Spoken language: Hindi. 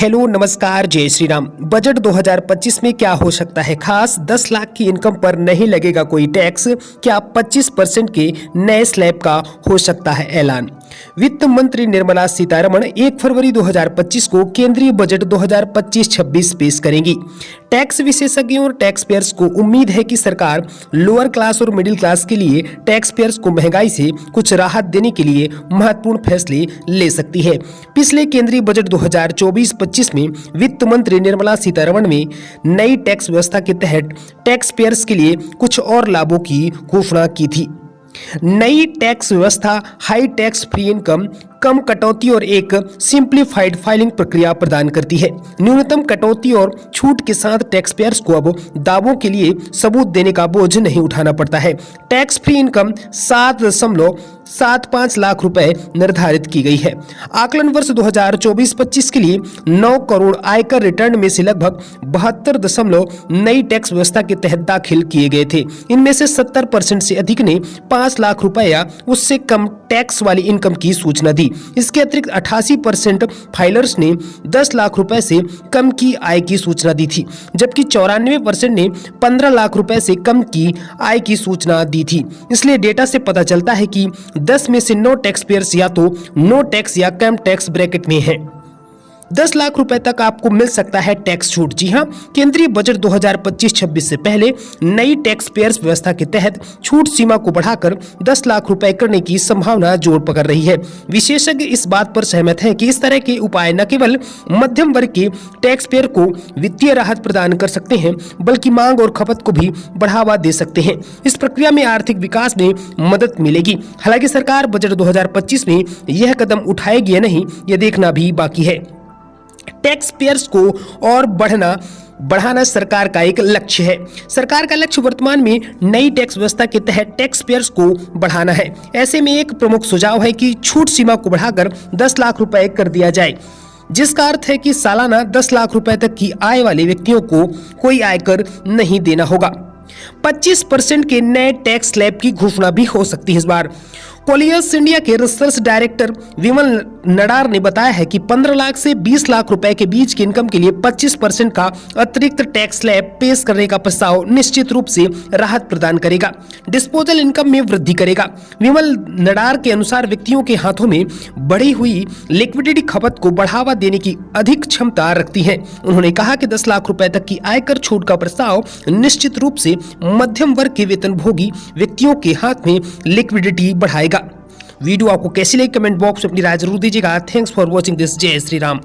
हेलो नमस्कार जय श्री राम। बजट 2025 में क्या हो सकता है खास? 10 लाख की इनकम पर नहीं लगेगा कोई टैक्स। क्या 25% के नए स्लैब का हो सकता है ऐलान? वित्त मंत्री निर्मला सीतारमण 1 फरवरी 2025 को केंद्रीय बजट 2025-26 पेश करेंगी। टैक्स विशेषज्ञों और टैक्स पेयर्स को उम्मीद है कि सरकार लोअर क्लास और मिडिल क्लास के लिए टैक्स पेयर्स को महंगाई से कुछ राहत देने के लिए महत्वपूर्ण फैसले ले सकती है। पिछले केंद्रीय बजट 2024-25 में वित्त मंत्री निर्मला सीतारमण ने नई टैक्स व्यवस्था के तहत टैक्स पेयर्स के लिए कुछ और लाभों की घोषणा की थी। नई टैक्स व्यवस्था हाई टैक्स फ्री इनकम, कम कटौती और एक सिंप्लीफाइड फाइलिंग प्रक्रिया प्रदान करती है। न्यूनतम कटौती और छूट के साथ टैक्स पेयर्स को अब दावों के लिए सबूत देने का बोझ नहीं उठाना पड़ता है। टैक्स फ्री इनकम 7.75 लाख रुपए निर्धारित की गई है। आकलन वर्ष 2024-25 के लिए 9 करोड़ आयकर रिटर्न में से लगभग 72 नई टैक्स व्यवस्था के तहत दाखिल किए गए थे। इनमें से 70% से अधिक ने 5 लाख रुपए या उससे कम टैक्स वाली इनकम की सूचना दी। इसके अतिरिक्त 88% फाइलर्स ने 10 लाख रुपए से कम की आय की सूचना दी थी, जबकि 94% ने 15 लाख रुपए से कम की आय की सूचना दी थी। इसलिए डेटा से पता चलता है कि 10 में से 9 टैक्स पेयर्स या तो नो टैक्स या कम टैक्स ब्रैकेट में हैं। 10 लाख रुपए तक आपको मिल सकता है टैक्स छूट। जी हां, केंद्रीय बजट 2025-26 से पहले नई टैक्स पेयर्स व्यवस्था के तहत छूट सीमा को बढ़ाकर 10 लाख रुपए करने की संभावना जोर पकड़ रही है। विशेषज्ञ इस बात पर सहमत हैं कि इस तरह के उपाय न केवल मध्यम वर्ग के टैक्स पेयर को वित्तीय राहत प्रदान कर सकते हैं, बल्कि मांग और खपत को भी बढ़ावा दे सकते हैं। इस प्रक्रिया में आर्थिक विकास में मदद मिलेगी। हालांकि सरकार बजट 2025 में यह कदम उठाएगी या नहीं, यह देखना भी बाकी है। टैक्स पेयर्स को और बढ़ाना सरकार का एक लक्ष्य है। सरकार का लक्ष्य वर्तमान में नई टैक्स व्यवस्था के तहत टैक्स पेयर्स को बढ़ाना है। ऐसे में एक प्रमुख सुझाव है कि छूट सीमा को बढ़ाकर 10 लाख रुपए कर दिया जाए, जिसका अर्थ है कि सालाना 10 लाख रुपए तक की आय वाले व्यक्तियों को कोई आयकर नहीं देना होगा। 25% के नए टैक्स स्लैब की घोषणा भी हो सकती है इस बार। कोलियस इंडिया के रिसर्च डायरेक्टर विमल नडार ने बताया है कि 15 लाख से 20 लाख रुपए के बीच की इनकम के लिए 25% का अतिरिक्त टैक्स स्लैब पेश करने का प्रस्ताव निश्चित रूप से राहत प्रदान करेगा, डिस्पोजल इनकम में वृद्धि करेगा। विमल नडार के अनुसार व्यक्तियों के हाथों में बढ़ी हुई लिक्विडिटी खपत को बढ़ावा देने की अधिक क्षमता रखती है। उन्होंने कहा कि 10 लाख रुपए तक की आयकर छूट का प्रस्ताव निश्चित रूप से मध्यम वर्ग के वेतनभोगी व्यक्तियों के हाथ में लिक्विडिटी बढ़ाएगा। वीडियो आपको कैसी लगी कमेंट बॉक्स में अपनी राय जरूर दीजिएगा। Thanks for watching this. जय श्री राम।